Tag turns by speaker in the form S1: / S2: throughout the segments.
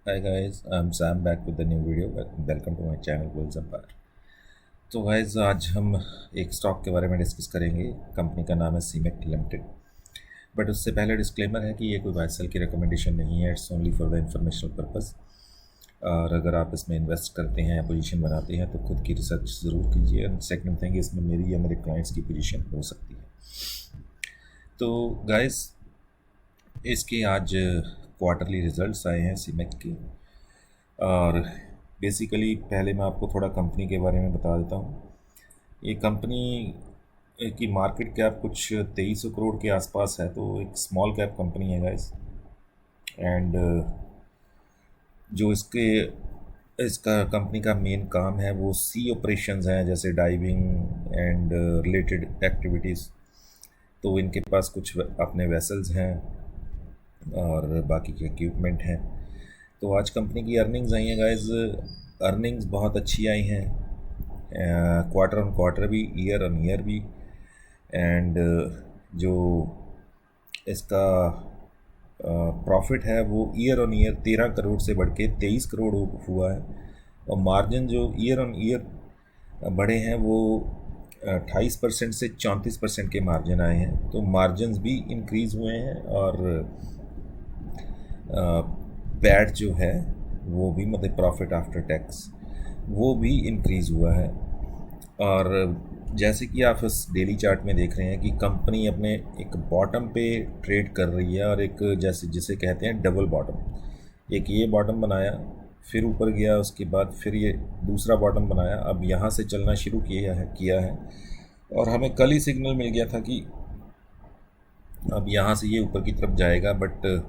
S1: Hi guys, I'm Sam back with the new video. Welcome to my channel Bulls Empire. तो guys आज हम एक stock के बारे में डिस्कस करेंगे। कंपनी का नाम है सीमेंट लिमिटेड। बट उससे पहले डिस्क्लेमर है कि ये कोई बाय सेल की रिकमेंडेशन नहीं है। It's only for the informational purpose. और अगर आप इसमें इन्वेस्ट करते हैं या पोजीशन बनाते हैं तो खुद की रिसर्च ज़रूर कीजिए। एंड सेकंड थिंग, इसमें मेरी या मेरे क्लाइंट्स की पोजीशन हो सकती है। तो गाइज इसके आज क्वार्टरली रिजल्ट्स आए हैं सीमेंट के। और बेसिकली पहले मैं आपको थोड़ा कंपनी के बारे में बता देता हूँ। ये कंपनी की मार्केट कैप कुछ 2300 करोड़ के आसपास है, तो एक स्मॉल कैप कंपनी है गाइस। एंड जो इसका कंपनी का मेन काम है वो सी ऑपरेशंस हैं, जैसे डाइविंग एंड रिलेटेड एक्टिविटीज़। तो इनके पास कुछ अपने वेसल्स हैं और बाकी के इक्विपमेंट हैं। तो आज कंपनी की अर्निंग्स आई हैं गाइस। अर्निंग्स बहुत अच्छी आई हैं, क्वार्टर ऑन क्वार्टर भी, ईयर ऑन ईयर भी। एंड जो इसका प्रॉफिट है वो ईयर ऑन ईयर 13 करोड़ से बढ़ के 23 करोड़ हुआ है। और मार्जिन जो ईयर ऑन ईयर बढ़े हैं वो 28% से 34% के मार्जिन आए हैं। तो मार्जिन भी इंक्रीज़ हुए हैं और पैट जो है वो भी, मतलब प्रॉफिट आफ्टर टैक्स, वो भी इंक्रीज़ हुआ है। और जैसे कि आप इस डेली चार्ट में देख रहे हैं कि कंपनी अपने एक बॉटम पे ट्रेड कर रही है और एक जैसे जिसे कहते हैं डबल बॉटम। एक ये बॉटम बनाया, फिर ऊपर गया, उसके बाद फिर ये दूसरा बॉटम बनाया, अब यहाँ से चलना शुरू किया है। और हमें कल ही सिग्नल मिल गया था कि अब यहाँ से ये ऊपर की तरफ जाएगा। बट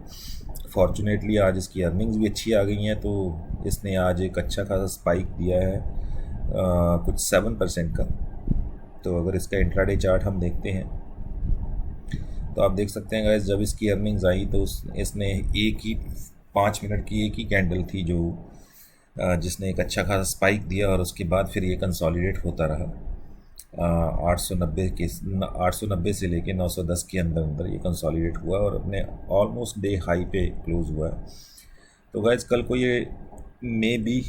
S1: फॉर्चुनेटली आज इसकी अर्निंग्स भी अच्छी आ गई हैं, तो इसने आज एक अच्छा खासा स्पाइक दिया है, कुछ 7% का। तो अगर इसका इंट्राडे चार्ट हम देखते हैं तो आप देख सकते हैं गाइस, जब इसकी अर्निंग्स आई तो इसने एक ही 5 मिनट की एक ही कैंडल थी जो जिसने एक अच्छा खासा स्पाइक दिया, और उसके बाद फिर ये कंसोलिडेट होता रहा। 890 से लेके 910 के अंदर अंदर ये कंसोलिडेट हुआ और अपने ऑलमोस्ट डे हाई पे क्लोज हुआ है। तो गाइस कल को ये may be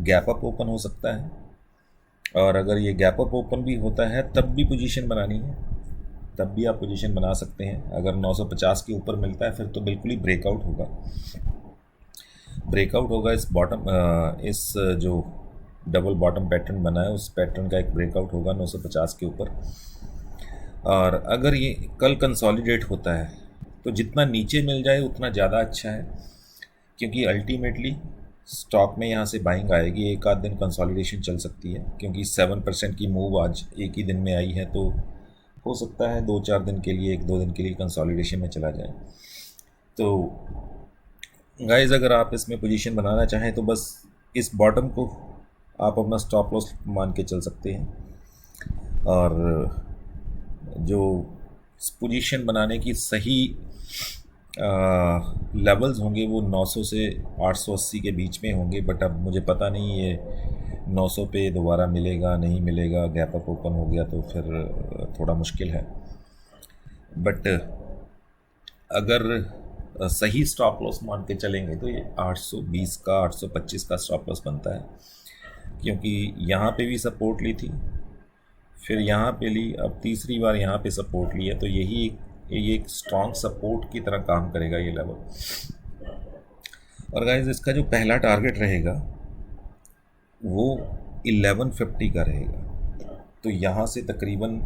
S1: gap up open हो सकता है, और अगर ये गैप अप ओपन भी होता है तब भी पोजीशन बनानी है, तब भी आप पोजीशन बना सकते हैं। अगर 950 के ऊपर मिलता है फिर तो बिल्कुल ही ब्रेकआउट होगा इस बॉटम, इस जो डबल बॉटम पैटर्न बना है उस पैटर्न का एक ब्रेकआउट होगा 950 के ऊपर। और अगर ये कल कंसोलिडेट होता है तो जितना नीचे मिल जाए उतना ज़्यादा अच्छा है, क्योंकि अल्टीमेटली स्टॉक में यहाँ से बाइंग आएगी। एक आध दिन कंसोलिडेशन चल सकती है, क्योंकि 7% की मूव आज एक ही दिन में आई है, तो हो सकता है 2-4 दिन के लिए, 1-2 दिन के लिए कंसोलिडेशन में चला जाए। तो गाइज अगर आप इसमें पोजीशन बनाना चाहें तो बस इस बॉटम को आप अपना स्टॉप लॉस मान के चल सकते हैं। और जो पोजीशन बनाने की सही लेवल्स होंगे वो 900 से 880 के बीच में होंगे। बट अब मुझे पता नहीं ये 900 पे दोबारा मिलेगा नहीं मिलेगा, गैप अप ओपन हो गया तो फिर थोड़ा मुश्किल है। बट अगर सही स्टॉप लॉस मान के चलेंगे तो ये 820 का 825 का स्टॉप लॉस बनता है, क्योंकि यहाँ पे भी सपोर्ट ली थी, फिर यहाँ पे ली, अब तीसरी बार यहाँ पे सपोर्ट ली है। तो ये एक स्ट्रॉन्ग सपोर्ट की तरह काम करेगा ये लेवल। और गाइस इसका जो पहला टारगेट रहेगा वो 1150 का रहेगा। तो यहाँ से तकरीबन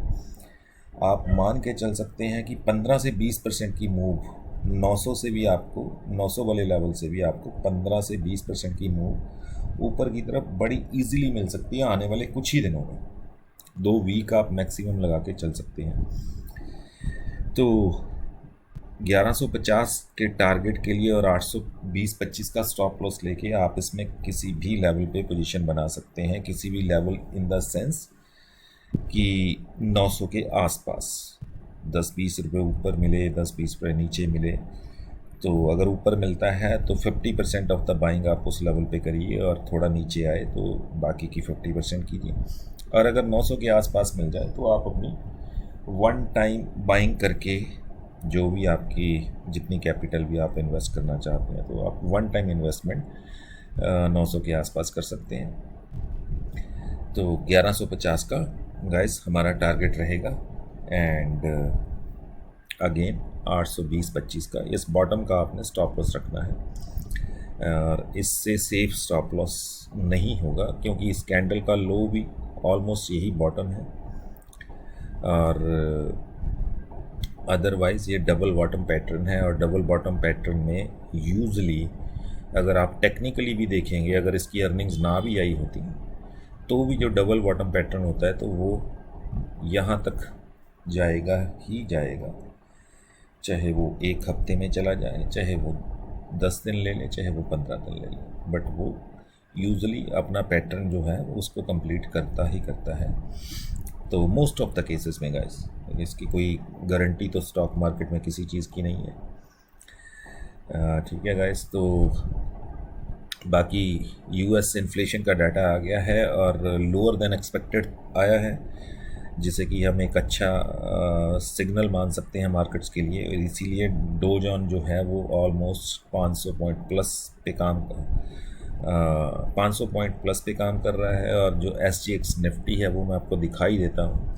S1: आप मान के चल सकते हैं कि 15 से 20% की मूव 900 से भी आपको, 900 वाले लेवल से भी आपको 15 से 20% की मूव ऊपर की तरफ बड़ी इजीली मिल सकती है आने वाले कुछ ही दिनों में। 2 वीक आप मैक्सिमम लगा के चल सकते हैं। तो 1150 के टारगेट के लिए और 820-25 का स्टॉप लॉस लेके आप इसमें किसी भी लेवल पे पोजीशन बना सकते हैं, किसी भी लेवल इन द सेंस कि 900 के आसपास 10-20 रुपये ऊपर मिले, 10-20 रुपये नीचे मिले। तो अगर ऊपर मिलता है तो 50% ऑफ द बाइंग आप उस लेवल पे करिए, और थोड़ा नीचे आए तो बाकी की 50% कीजिए। और अगर 900 के आसपास मिल जाए तो आप अपनी वन टाइम बाइंग करके जो भी आपकी जितनी कैपिटल भी आप इन्वेस्ट करना चाहते हैं, तो आप वन टाइम इन्वेस्टमेंट 900 के आसपास कर सकते हैं। तो 1150 का गाइस हमारा टारगेट रहेगा। एंड अगेन 820-25 का इस बॉटम का आपने स्टॉप लॉस रखना है, और इससे सेफ स्टॉप लॉस नहीं होगा, क्योंकि इस कैंडल का लो भी ऑलमोस्ट यही बॉटम है, और अदरवाइज़ ये डबल बॉटम पैटर्न है। और डबल बॉटम पैटर्न में यूजली अगर आप टेक्निकली भी देखेंगे, अगर इसकी अर्निंग्स ना भी आई होती तो भी जो डबल बॉटम पैटर्न होता है तो वो यहाँ तक जाएगा ही जाएगा, चाहे वो एक हफ्ते में चला जाए, चाहे वो 10 दिन ले ले, चाहे वो 15 दिन ले ले, बट वो यूजली अपना पैटर्न जो है उसको कंप्लीट करता ही करता है। तो मोस्ट ऑफ द केसेस में गाइस इसकी कोई गारंटी तो स्टॉक मार्केट में किसी चीज़ की नहीं है। ठीक है गाइस, तो बाकी यूएस इन्फ्लेशन का डाटा आ गया है और लोअर देन एक्सपेक्टेड आया है, जिसे कि हम एक अच्छा सिग्नल मान सकते हैं मार्केट्स के लिए। इसीलिए डो जोन जो है वो ऑलमोस्ट 500 पॉइंट प्लस पे 500 पॉइंट प्लस पे काम कर रहा है। और जो SGX निफ्टी है वो मैं आपको दिखाई देता हूँ।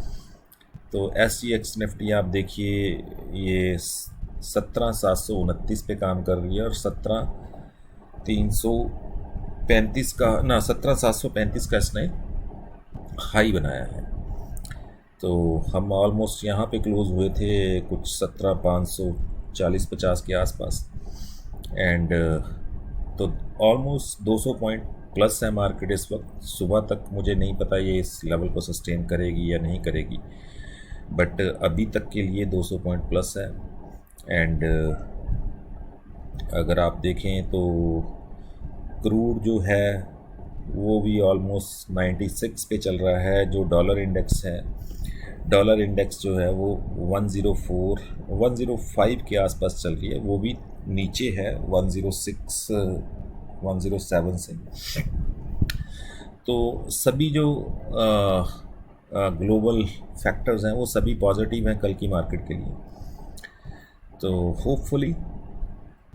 S1: तो SGX निफ्टी आप देखिए, ये 17,729 पे काम कर रही है, और 17,335 का ना 17,735 का इसने हाई बनाया है। तो हम ऑलमोस्ट यहाँ पे क्लोज हुए थे कुछ 17,540-50 के आसपास। एंड तो ऑलमोस्ट 200 पॉइंट प्लस है मार्केट इस वक्त। सुबह तक मुझे नहीं पता ये इस लेवल को सस्टेन करेगी या नहीं करेगी, बट अभी तक के लिए 200 पॉइंट प्लस है। एंड अगर आप देखें तो क्रूड जो है वो भी ऑलमोस्ट 96 पे चल रहा है। जो डॉलर इंडेक्स है, डॉलर इंडेक्स जो है वो 104 105 के आसपास चल रही है, वो भी नीचे है 106 107 से। तो सभी जो ग्लोबल फैक्टर्स हैं वो सभी पॉजिटिव हैं कल की मार्केट के लिए। तो होपफुली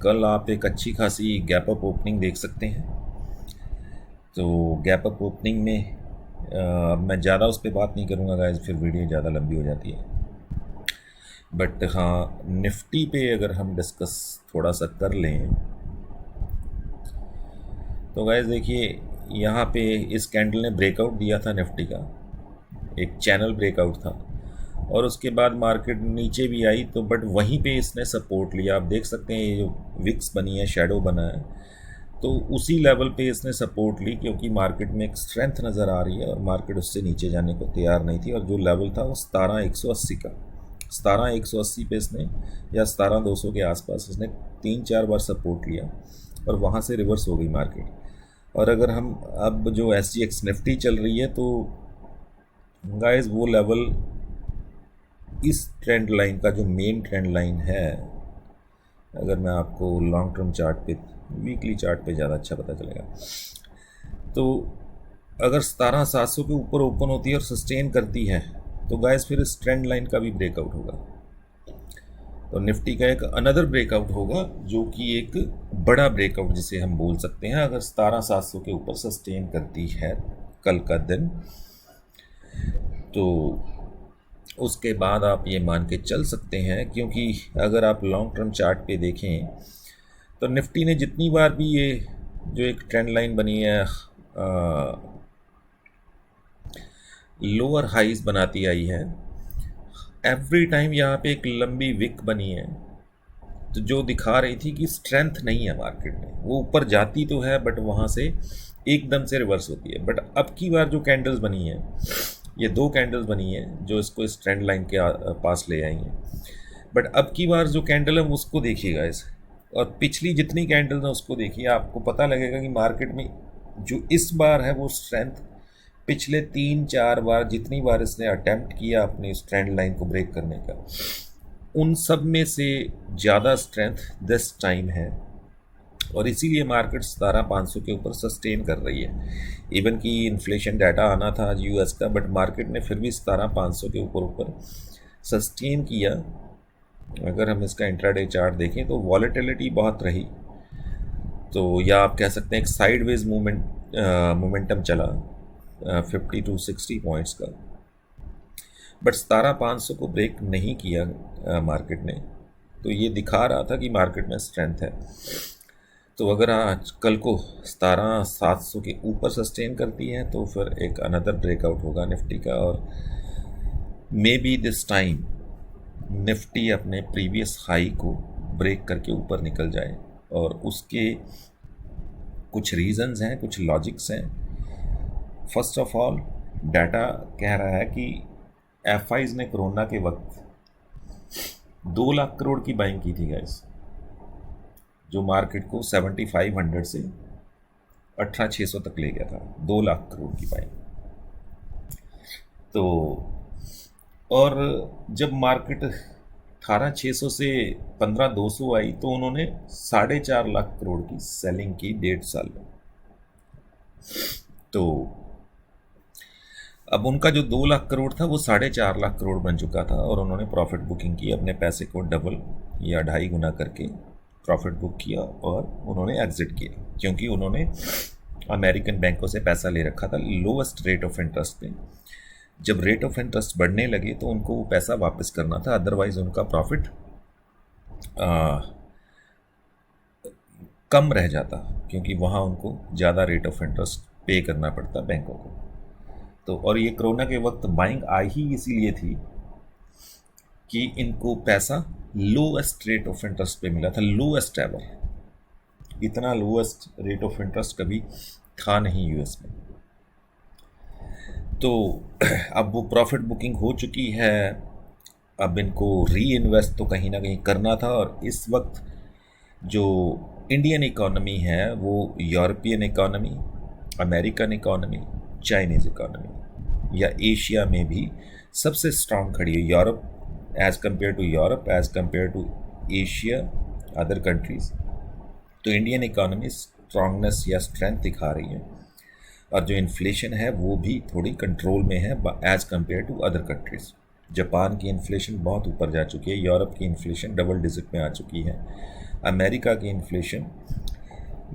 S1: कल आप एक अच्छी खासी गैप अप ओपनिंग देख सकते हैं। तो गैप अप ओपनिंग में मैं ज़्यादा उस पर बात नहीं करूँगा गाइस, फिर वीडियो ज़्यादा लंबी हो जाती है। बट हाँ, निफ्टी पे अगर हम डिस्कस थोड़ा सा कर लें तो गाइस देखिए, यहाँ पे इस कैंडल ने ब्रेकआउट दिया था निफ्टी का, एक चैनल ब्रेकआउट था, और उसके बाद मार्केट नीचे भी आई। तो बट वहीं पे इसने सपोर्ट लिया। आप देख सकते हैं ये जो विक्स बनी है, शैडो बना है, तो उसी लेवल पे इसने सपोर्ट ली, क्योंकि मार्केट में एक स्ट्रेंथ नज़र आ रही है और मार्केट उससे नीचे जाने को तैयार नहीं थी। और जो लेवल था वो 17,180 का, 17,180 पे इसने या 17,200 के आसपास इसने 3-4 बार सपोर्ट लिया और वहाँ से रिवर्स हो गई मार्केट। और अगर हम अब जो SGX निफ्टी चल रही है, तो गाइस वो लेवल इस ट्रेंड लाइन का जो मेन ट्रेंड लाइन है, अगर मैं आपको लॉन्ग टर्म चार्ट पे, वीकली चार्ट पे ज़्यादा अच्छा पता चलेगा, तो अगर 17,700 के ऊपर ओपन होती है और सस्टेन करती है तो गाइस फिर इस ट्रेंड लाइन का भी ब्रेकआउट होगा। तो निफ्टी का एक अनदर ब्रेकआउट होगा, जो कि एक बड़ा ब्रेकआउट जिसे हम बोल सकते हैं, अगर 17,700 के ऊपर सस्टेन करती है कल का दिन, तो उसके बाद आप ये मान के चल सकते हैं। क्योंकि अगर आप लॉन्ग टर्म चार्ट पे देखें तो निफ्टी ने जितनी बार भी ये जो एक ट्रेंड लाइन बनी है लोअर हाइज बनाती आई है, एवरी टाइम यहाँ पे एक लंबी विक बनी है, तो जो दिखा रही थी कि स्ट्रेंथ नहीं है मार्केट में। वो ऊपर जाती तो है बट वहाँ से एकदम से रिवर्स होती है। बट अब की बार जो कैंडल्स बनी है, ये 2 कैंडल्स बनी है जो इसको इस ट्रेंड लाइन के पास ले आई हैं। बट अब की बार जो कैंडल है उसको देखिएगा इस, और पिछली जितनी कैंडल्स हैं उसको देखिए, आपको पता लगेगा कि मार्केट में जो इस बार है वो स्ट्रेंथ पिछले 3-4 बार जितनी बार इसने अटेम्प्ट किया अपने इस ट्रेंड लाइन को ब्रेक करने का, उन सब में से ज़्यादा स्ट्रेंथ दिस टाइम है। और इसीलिए मार्केट 17,500 के ऊपर सस्टेन कर रही है। इवन कि इन्फ्लेशन डाटा आना था आज यूएस का, बट मार्केट ने फिर भी 17,500 के ऊपर सस्टेन किया। अगर हम इसका इंट्राडे चार्ट देखें तो वॉलेटिलिटी बहुत रही, तो या आप कह सकते हैं एक साइडवेज मोमेंटम चला 50 to 60 पॉइंट्स का, बट 17,500 को ब्रेक नहीं किया मार्केट ने। तो ये दिखा रहा था कि मार्केट में स्ट्रेंथ है। तो अगर आज कल को 17,700 के ऊपर सस्टेन करती है तो फिर एक अनदर ब्रेकआउट होगा निफ्टी का, और may be this time Nifty अपने प्रीवियस हाई को ब्रेक करके ऊपर निकल जाए। और उसके कुछ रीजंस हैं, कुछ लॉजिक्स हैं। फर्स्ट ऑफ ऑल, डाटा कह रहा है कि एफआईज ने कोरोना के वक्त 2 लाख करोड़ की बाइंग की थी गाइस, जो मार्केट को 7500 से 18,600 तक ले गया था। 2 लाख करोड़ की बाइंग। तो और जब मार्केट 18,600 से 15,200 आई तो उन्होंने 4.5 लाख करोड़ की सेलिंग की 1.5 साल में। तो अब उनका जो 2 लाख करोड़ था वो 4.5 लाख करोड़ बन चुका था, और उन्होंने प्रॉफिट बुकिंग की, अपने पैसे को डबल या 2.5 गुना करके प्रॉफिट बुक किया और उन्होंने एग्जिट किया, क्योंकि उन्होंने अमेरिकन बैंकों से पैसा ले रखा था लोवेस्ट रेट ऑफ इंटरेस्ट पे। जब रेट ऑफ इंटरेस्ट बढ़ने लगे तो उनको वो पैसा वापस करना था, अदरवाइज उनका प्रॉफिट कम रह जाता, क्योंकि वहाँ उनको ज़्यादा रेट ऑफ इंटरेस्ट पे करना पड़ता बैंकों को। तो और ये कोरोना के वक्त बाइंग आई ही इसीलिए थी कि इनको पैसा लोएस्ट रेट ऑफ इंटरेस्ट पे मिला था, लोएस्ट एवर। इतना लोएस्ट रेट ऑफ इंटरेस्ट कभी था नहीं यूएस में। तो अब वो प्रॉफिट बुकिंग हो चुकी है, अब इनको री इन्वेस्ट तो कहीं ना कहीं करना था। और इस वक्त जो इंडियन इकोनॉमी है वो European economy, American economy, Chinese economy या एशिया में भी सबसे स्ट्रांग खड़ी है। Europe as compare to Europe, as compare to Asia, other countries. तो इंडियन इकोनॉमी स्ट्रांगनेस या स्ट्रेंथ दिखा रही है, और जो इन्फ्लेशन है वो भी थोड़ी कंट्रोल में है as compare to other countries. Japan की इन्फ्लेशन बहुत ऊपर जा चुकी है, यूरोप की इन्फ्लेशन डबल डिजिट में आ चुकी है, अमेरिका की इन्फ्लेशन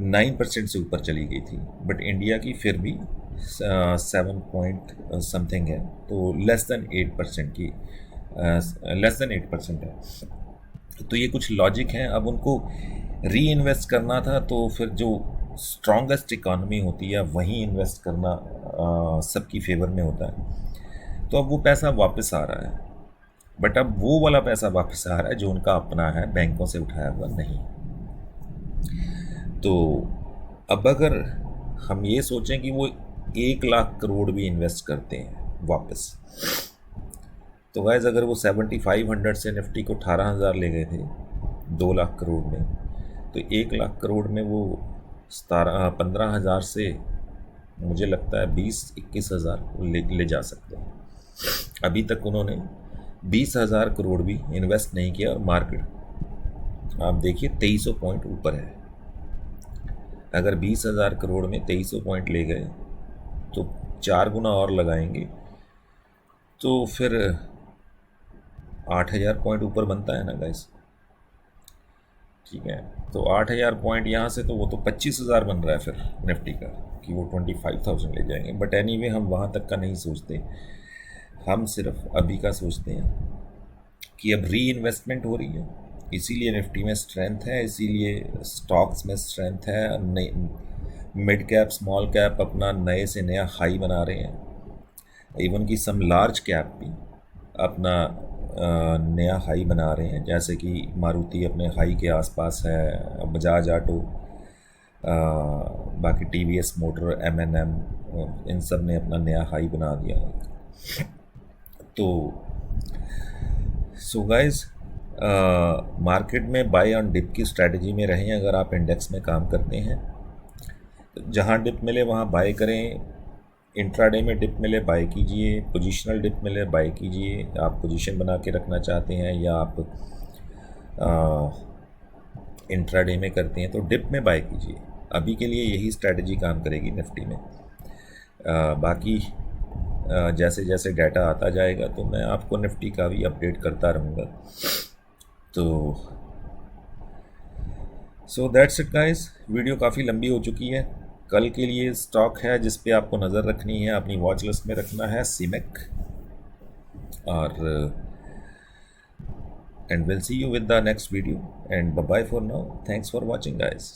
S1: 9% से ऊपर चली गई थी, बट इंडिया की फिर भी 7 पॉइंट समथिंग है, तो लेस देन 8% की, लेस देन 8% है। तो ये कुछ लॉजिक हैं। अब उनको री इन्वेस्ट करना था, तो फिर जो स्ट्रॉन्गेस्ट इकॉनमी होती है वहीं इन्वेस्ट करना सबकी फेवर में होता है। तो अब वो पैसा वापस आ रहा है, बट अब वो वाला पैसा वापस आ रहा है जो उनका अपना है, बैंकों से उठाया हुआ नहीं। तो अब अगर हम ये सोचें कि वो 1 लाख करोड़ भी इन्वेस्ट करते हैं वापस, तो वैसे अगर वो 7500 से निफ्टी को 18,000 ले गए थे 2 लाख करोड़ में, तो 1 लाख करोड़ में वो 15,000 से मुझे लगता है 20-21,000 ले जा सकते हैं। अभी तक उन्होंने 20,000 करोड़ भी इन्वेस्ट नहीं किया, और मार्केट आप देखिए 2300 पॉइंट ऊपर है। अगर 20,000 करोड़ में 2300 पॉइंट ले गए तो 4 गुना और लगाएंगे तो फिर 8,000 पॉइंट ऊपर बनता है ना गाइस। ठीक है, तो 8,000 पॉइंट यहाँ से, तो वो तो 25,000 बन रहा है फिर निफ्टी का, कि वो 25,000 ले जाएंगे। बट एनीवे हम वहाँ तक का नहीं सोचते, हम सिर्फ अभी का सोचते हैं कि अब री इन्वेस्टमेंट हो रही है, इसीलिए निफ्टी में स्ट्रेंथ है, इसीलिए स्टॉक्स में स्ट्रेंथ है। मिड कैप, स्मॉल कैप अपना नए से नया हाई बना रहे हैं, इवन कि सम लार्ज कैप भी अपना नया हाई बना रहे हैं, जैसे कि मारुति अपने हाई के आसपास है, बजाज ऑटो, बाकी टीवीएस मोटर, एमएनएम, इन सब ने अपना नया हाई बना दिया है। तो सो गाइस, मार्केट में बाय ऑन डिप की स्ट्रैटेजी में रहें। अगर आप इंडेक्स में काम करते हैं तो जहाँ डिप मिले वहाँ बाय करें, इंट्राडे में डिप मिले बाय कीजिए, पोजीशनल डिप मिले बाय कीजिए। आप पोजीशन बना के रखना चाहते हैं या आप इंट्राडे में करते हैं तो डिप में बाय कीजिए। अभी के लिए यही स्ट्रैटेजी काम करेगी निफ्टी में। बाकी जैसे जैसे डाटा आता जाएगा तो मैं आपको निफ्टी का भी अपडेट करता रहूँगा। तो so that's it guys, video काफ़ी लंबी हो चुकी है। कल के लिए स्टॉक है जिस पे आपको नज़र रखनी है, अपनी वॉच लिस्ट में रखना है, सीमेक। और and we'll see you with the next video, and bye bye for now. Thanks for watching guys.